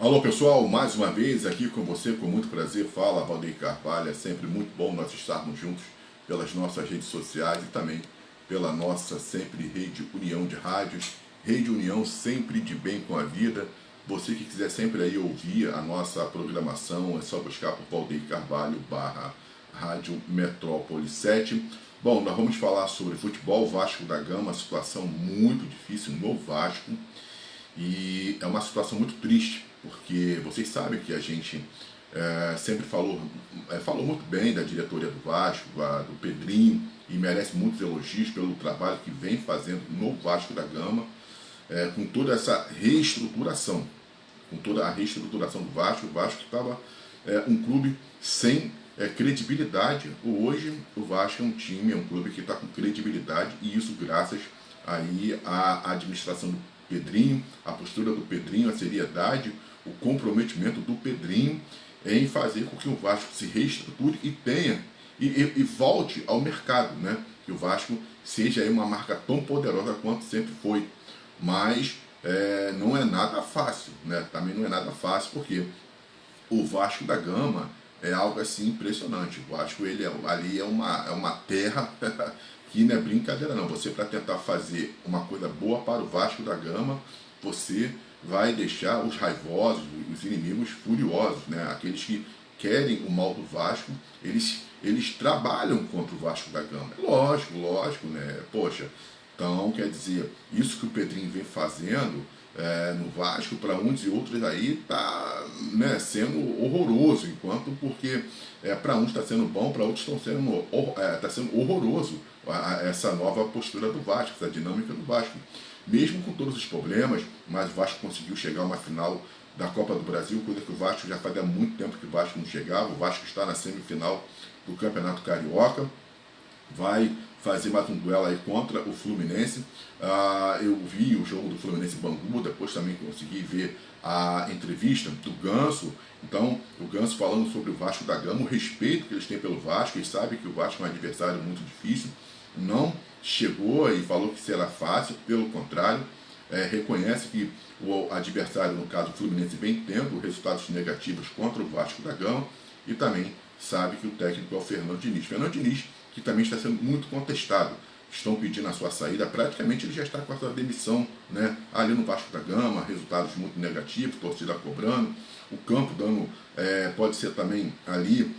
Alô pessoal, mais uma vez aqui com você, com muito prazer, fala Valdeir Carvalho, é sempre muito bom nós estarmos juntos pelas nossas redes sociais e também pela nossa sempre Rede União de Rádios, Rede União sempre de bem com a vida. Você que quiser sempre aí ouvir a nossa programação, é só buscar por Valdeir Carvalho barra Rádio Metrópole 7. Bom, nós vamos falar sobre futebol, Vasco da Gama, situação muito difícil no Vasco. E é uma situação muito triste, porque vocês sabem que a gente sempre falou muito bem da diretoria do Vasco, do Pedrinho, e merece muitos elogios pelo trabalho que vem fazendo no Vasco da Gama, com toda essa reestruturação, com toda a reestruturação do Vasco. O Vasco estava um clube sem credibilidade. Hoje o Vasco é um time, é um clube que está com credibilidade, e isso graças aí à administração do Pedrinho, a postura do Pedrinho, a seriedade, o comprometimento do Pedrinho em fazer com que o Vasco se reestruture e tenha e volte ao mercado, né? Que o Vasco seja aí uma marca tão poderosa quanto sempre foi. Mas não é nada fácil, né? Também não é nada fácil, porque o Vasco da Gama é algo assim impressionante. O Vasco ali é uma terra que não é brincadeira não. Você, para tentar fazer uma coisa boa para o Vasco da Gama, você vai deixar os raivosos, os inimigos furiosos, né? Aqueles que querem o mal do Vasco, eles trabalham contra o Vasco da Gama. Lógico, né? Poxa, então quer dizer, isso que o Pedrinho vem fazendo no Vasco, para uns e outros aí está, né, sendo horroroso, porque para uns está sendo bom, para outros está sendo horroroso essa nova postura do Vasco, essa dinâmica do Vasco. Mesmo com todos os problemas, mas o Vasco conseguiu chegar a uma final da Copa do Brasil, coisa que o Vasco já fazia muito tempo que o Vasco não chegava. O Vasco está na semifinal do Campeonato Carioca, vai fazer mais um duelo aí contra o Fluminense. Eu vi o jogo do Fluminense Bangu, depois também consegui ver a entrevista do Ganso. Então, o Ganso falando sobre o Vasco da Gama, o respeito que eles têm pelo Vasco. Eles sabem que o Vasco é um adversário muito difícil, não chegou e falou que será fácil, pelo contrário, reconhece que o adversário, no caso o Fluminense, vem tendo resultados negativos contra o Vasco da Gama, e também sabe que o técnico é o Fernando Diniz. Fernando Diniz, que também está sendo muito contestado. Estão pedindo a sua saída, praticamente ele já está com a sua demissão, né? Ali no Vasco da Gama, resultados muito negativos, torcida cobrando, o campo dando, pode ser também ali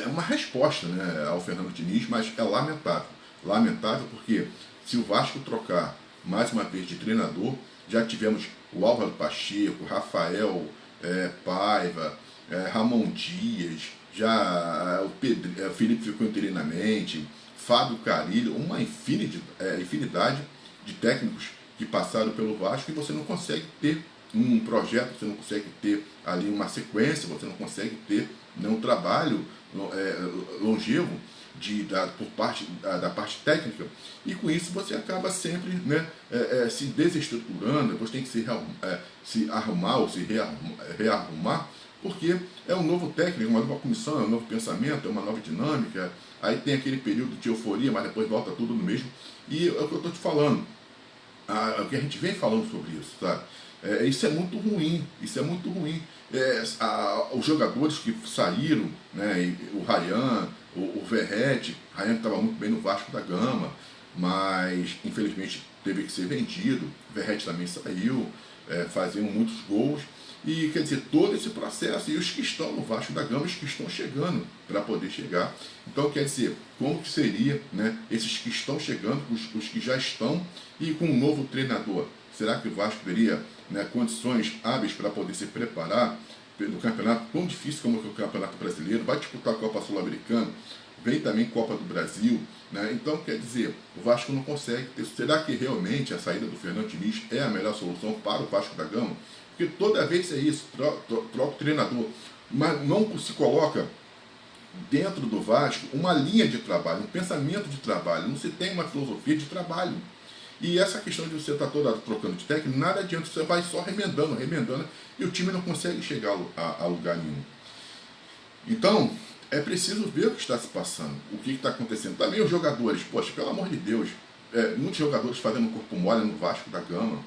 uma resposta, né, ao Fernando Diniz, mas é lamentável. Lamentável porque se o Vasco trocar mais uma vez de treinador, já tivemos o Álvaro Pacheco, Rafael Paiva, Ramon Dias, já o Felipe ficou interinamente, Fábio Carilho, uma infinidade de técnicos que passaram pelo Vasco, e você não consegue ter um projeto, você não consegue ter ali uma sequência, você não consegue ter um trabalho longevo por parte da parte técnica, e com isso você acaba sempre, né, se desestruturando. Depois tem que se arrumar ou se rearrumar, porque é um novo técnico, uma nova comissão, é um novo pensamento, é uma nova dinâmica. Aí tem aquele período de euforia, mas depois volta tudo no mesmo. E é o que eu estou te falando, o que a gente vem falando sobre isso, sabe? Isso é muito ruim, isso é muito ruim. Os jogadores que saíram, né, o Ryan, o Verratti, Ryan que estava muito bem no Vasco da Gama, mas infelizmente teve que ser vendido. O Verratti também saiu, faziam muitos gols. E quer dizer, todo esse processo, e os que estão no Vasco da Gama, os que estão chegando para poder chegar. Então, quer dizer, como que seria, né, esses que estão chegando, os que já estão, e com um novo treinador? Será que o Vasco teria, né, condições hábeis para poder se preparar no campeonato tão difícil como é o Campeonato Brasileiro? Vai disputar a Copa Sul-Americana, vem também Copa do Brasil, né? Então, quer dizer, o Vasco não consegue ter. Será que realmente a saída do Fernando Diniz é a melhor solução para o Vasco da Gama? Porque toda vez é isso, troca o treinador, mas não se coloca dentro do Vasco uma linha de trabalho, um pensamento de trabalho, não se tem uma filosofia de trabalho. E essa questão de você estar toda trocando de técnico, nada adianta, você vai só remendando, e o time não consegue chegar a lugar nenhum. Então, é preciso ver o que está se passando, o que está acontecendo. Também os jogadores, poxa, pelo amor de Deus, muitos jogadores fazendo corpo mole no Vasco da Gama.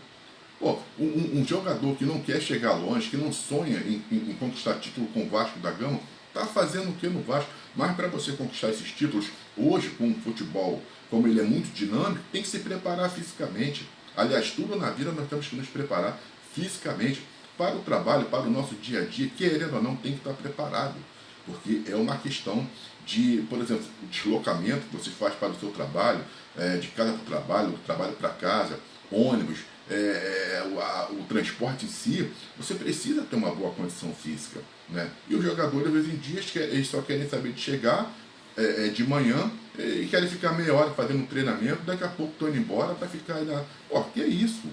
Pô, um jogador que não quer chegar longe, que não sonha em conquistar título com o Vasco da Gama, tá fazendo o que no Vasco? Mas para você conquistar esses títulos, hoje, com o futebol, como ele é muito dinâmico, tem que se preparar fisicamente. Aliás, tudo na vida nós temos que nos preparar fisicamente para o trabalho, para o nosso dia a dia, querendo ou não, tem que estar preparado. Porque é uma questão de, por exemplo, o deslocamento que você faz para o seu trabalho, de casa para o trabalho, do trabalho para casa, ônibus, o transporte em si, você precisa ter uma boa condição física. Né? E os jogadores, às vezes em dias, eles só querem saber de chegar de manhã e querem ficar meia hora fazendo um treinamento, daqui a pouco estão indo embora para ficar aí na. Pô, que é isso?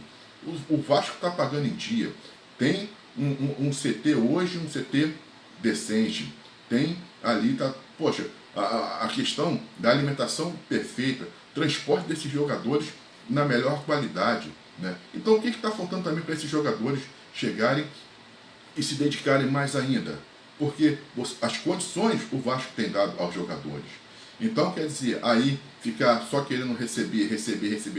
O Vasco está pagando em dia. Tem um CT hoje, um CT decente. Tem ali, tá, poxa, a questão da alimentação perfeita, transporte desses jogadores na melhor qualidade. Né? Então o que está faltando também para esses jogadores chegarem e se dedicarem mais ainda? Porque as condições o Vasco tem dado aos jogadores. Então, quer dizer, aí ficar só querendo receber,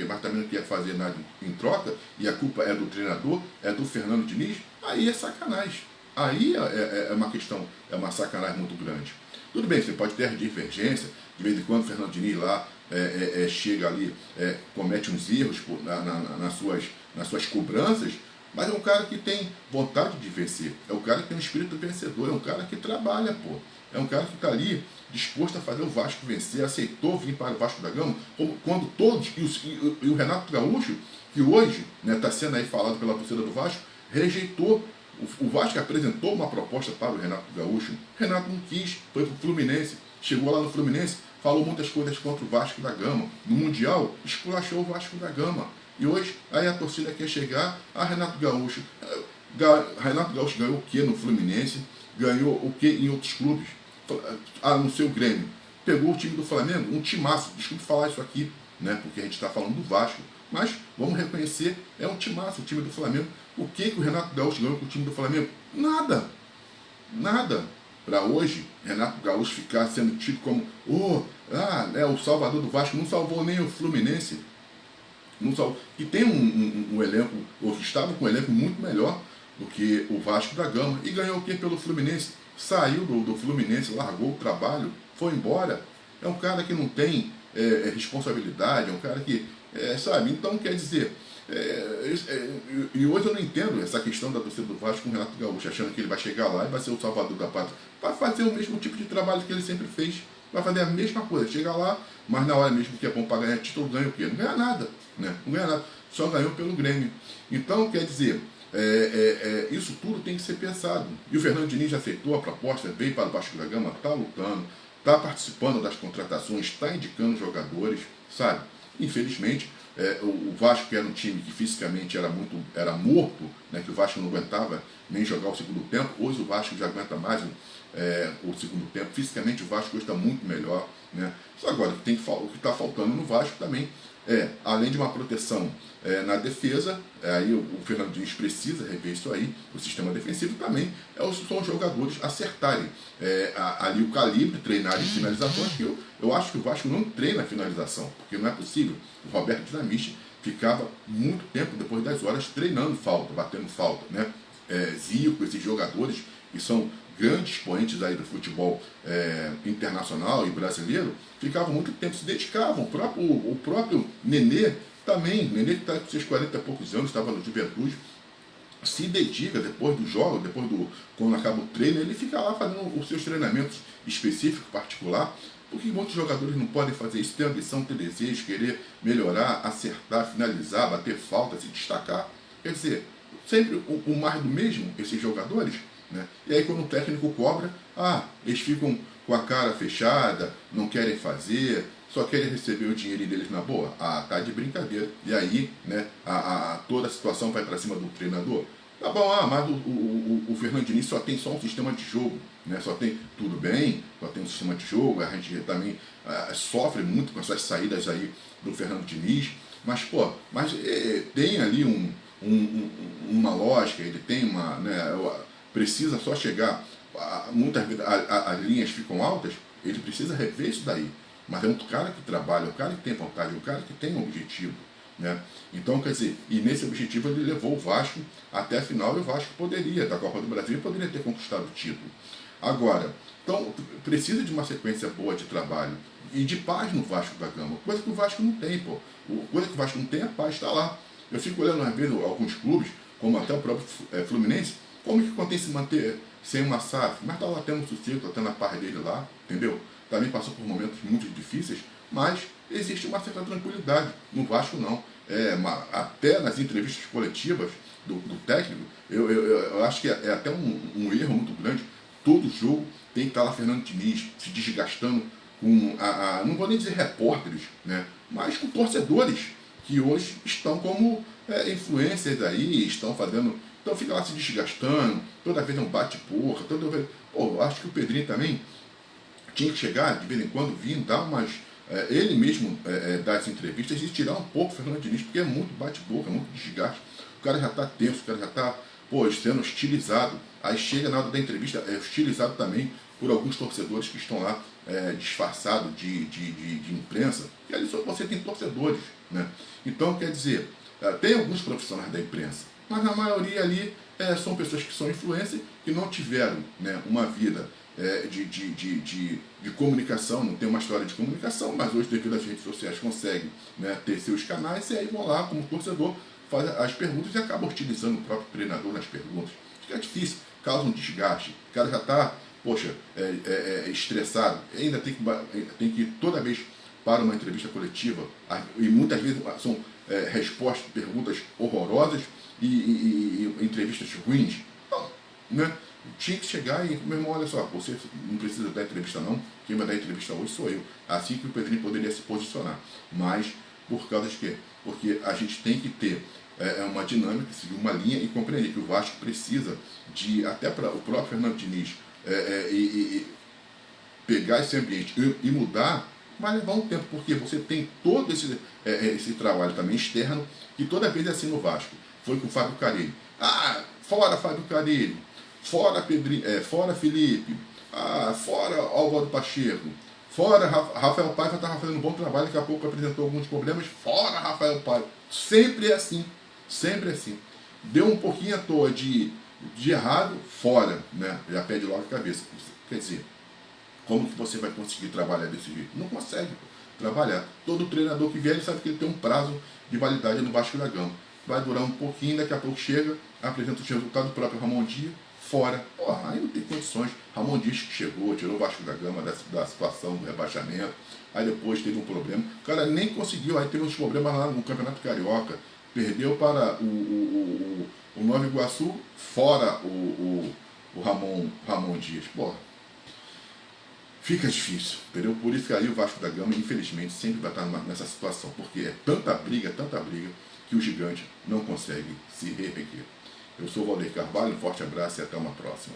mas também não quer fazer nada em troca, e a culpa é do treinador, é do Fernando Diniz, aí é sacanagem. Aí é uma questão, é uma sacanagem muito grande. Tudo bem, você pode ter divergência, de vez em quando o Fernando Diniz lá chega ali, comete uns erros nas suas cobranças, mas é um cara que tem vontade de vencer, é um cara que tem um espírito vencedor, é um cara que trabalha, pô. É um cara que está ali disposto a fazer o Vasco vencer, aceitou vir para o Vasco da Gama, quando todos, e o Renato Gaúcho, que hoje está sendo aí falado pela torcida do Vasco, rejeitou. O Vasco apresentou uma proposta para o Renato Gaúcho, Renato não quis, foi para o Fluminense, chegou lá no Fluminense, falou muitas coisas contra o Vasco da Gama, no Mundial, esculachou o Vasco da Gama. E hoje, aí a torcida quer chegar a Renato Gaúcho. Renato Gaúcho ganhou o que no Fluminense? Ganhou o que em outros clubes? No seu Grêmio. Pegou o time do Flamengo, um timaço, desculpe falar isso aqui, né, porque a gente está falando do Vasco, mas vamos reconhecer, é um timaço o time do Flamengo. O que o Renato Gaúcho ganhou com o time do Flamengo? Nada. Nada. Para hoje, Renato Gaúcho ficar sendo tido como o salvador do Vasco, não salvou nem o Fluminense. Não salvou. E tem um elenco, ou estava com um elenco muito melhor do que o Vasco da Gama. E ganhou o que pelo Fluminense? Saiu do Fluminense, largou o trabalho, foi embora. É um cara que não tem responsabilidade, é um cara que, sabe, então quer dizer, e hoje eu não entendo essa questão da torcida do Vasco com o Renato Gaúcho, achando que ele vai chegar lá e vai ser o salvador da pátria. Vai fazer o mesmo tipo de trabalho que ele sempre fez, vai fazer a mesma coisa, chegar lá, mas na hora mesmo que é bom para ganhar título, ganha o quê? Não ganha nada, né? Não ganha nada, só ganhou pelo Grêmio. Então, quer dizer, isso tudo tem que ser pensado. E o Fernando Diniz já aceitou a proposta, veio para o Vasco da Gama, está lutando, está participando das contratações, está indicando jogadores, sabe? Infelizmente, o Vasco, que era um time que fisicamente era morto, né, que o Vasco não aguentava nem jogar o segundo tempo, hoje o Vasco já aguenta mais o segundo tempo. Fisicamente o Vasco hoje está muito melhor. Né? Só agora, o que está faltando no Vasco também além de uma proteção na defesa, aí o Fernando Diniz precisa rever isso aí, o sistema defensivo também, são os jogadores acertarem ali o calibre, treinarem finalizações, que eu acho que o Vasco não treina a finalização, porque não é possível. O Roberto Dinamite ficava muito tempo depois das horas treinando falta, batendo falta, né? Zico, esses jogadores que são grandes expoentes aí do futebol internacional e brasileiro, ficavam muito tempo, se dedicavam. O próprio Nenê também, Nenê que está com seus 40 e poucos anos, estava no Juventude, se dedica depois do jogo, quando acaba o treino, ele fica lá fazendo os seus treinamentos específicos, particular, porque muitos jogadores não podem fazer isso, ter ambição, ter desejo, querer melhorar, acertar, finalizar, bater falta, se destacar. Quer dizer, sempre o mais do mesmo, esses jogadores, né? E aí quando o técnico cobra, eles ficam com a cara fechada, não querem fazer, só querem receber o dinheiro deles na boa. Tá de brincadeira. E aí, né, toda a situação vai para cima do treinador. Tá bom, mas o Fernando Diniz só tem um sistema de jogo, né? Só tem, tudo bem, só tem um sistema de jogo, a gente também sofre muito com essas saídas aí do Fernando Diniz, mas tem ali uma lógica, ele tem uma, né, precisa só chegar, muitas vezes as linhas ficam altas, ele precisa rever isso daí. Mas é um cara que trabalha, um cara que tem vontade, um cara que tem um objetivo. né? Então, quer dizer, e nesse objetivo ele levou o Vasco até a final, e o Vasco poderia, da Copa do Brasil, poderia ter conquistado o título. Agora, então, precisa de uma sequência boa de trabalho e de paz no Vasco da Gama, coisa que o Vasco não tem, pô. Coisa que o Vasco não tem é paz, está lá. Eu fico olhando às vezes alguns clubes, como até o próprio Fluminense, como que consegue se manter sem uma SAF? Mas está lá tendo um sossego, está tendo a paz dele lá, entendeu? Também passou por momentos muito difíceis, mas existe uma certa tranquilidade. No Vasco não. Até nas entrevistas coletivas do técnico, eu acho que é até um erro muito grande. Todo jogo tem que estar lá Fernando Diniz se desgastando com, não vou nem dizer repórteres, né, mas com torcedores que hoje estão como influencers aí, estão fazendo. Então fica lá se desgastando, toda vez é um bate-porra, toda vez. Pô, acho que o Pedrinho também tinha que chegar, de vez em quando, vir, dar umas. Ele mesmo dar as entrevistas e tirar um pouco o Fernando Diniz, porque é muito bate-boca, é muito desgaste. O cara já está tenso, o cara já está sendo hostilizado. Aí chega na hora da entrevista, é hostilizado também por alguns torcedores que estão lá disfarçados de imprensa. E ali só você tem torcedores, né? Então, quer dizer, tem alguns profissionais da imprensa, mas a maioria ali são pessoas que são influencers, que não tiveram, né, uma vida de comunicação, não tem uma história de comunicação, mas hoje, devido às redes sociais, conseguem, né, ter seus canais, e aí vão lá, como torcedor, faz as perguntas e acaba utilizando o próprio treinador nas perguntas. Fica difícil, causa um desgaste. O cara já está, estressado, ainda tem que ir toda vez para uma entrevista coletiva, e muitas vezes são respostas, perguntas horrorosas e entrevistas ruins. Então, né? Tinha que chegar e, meu irmão, olha só, você não precisa dar entrevista não, quem vai dar entrevista hoje sou eu. Assim que o Pedrinho poderia se posicionar. Mas, por causa de quê? Porque a gente tem que ter uma dinâmica, seguir uma linha e compreender que o Vasco precisa de, até para o próprio Fernando Diniz, pegar esse ambiente e mudar, vai levar um tempo, porque você tem todo esse trabalho também externo, que toda vez é assim no Vasco. Foi com o Fábio Carille. Fora Fábio Carille, fora Pedrinho, fora Felipe, fora Álvaro Pacheco, fora Rafael Paiva, estava fazendo um bom trabalho, daqui a pouco apresentou alguns problemas, fora Rafael Paiva. Sempre é assim, sempre é assim. Deu um pouquinho à toa de errado, fora, né? Já pede logo a cabeça. Quer dizer, como que você vai conseguir trabalhar desse jeito? Não consegue trabalhar. Todo treinador que vier, ele sabe que ele tem um prazo de validade no Vasco da Gama. Vai durar um pouquinho, daqui a pouco chega, apresenta os resultados do próprio Ramon Dias, fora. Porra, aí não tem condições. Ramon Dias que chegou, tirou o Vasco da Gama da situação do rebaixamento, aí depois teve um problema. O cara nem conseguiu, aí teve uns problemas lá no Campeonato Carioca, perdeu para o Nova Iguaçu, fora o Ramon Dias. Porra, fica difícil, entendeu? Por isso que aí o Vasco da Gama, infelizmente, sempre vai estar nessa situação, porque é tanta briga, que o gigante não consegue se reerguer. Eu sou o Valdeir Carvalho, um forte abraço e até uma próxima.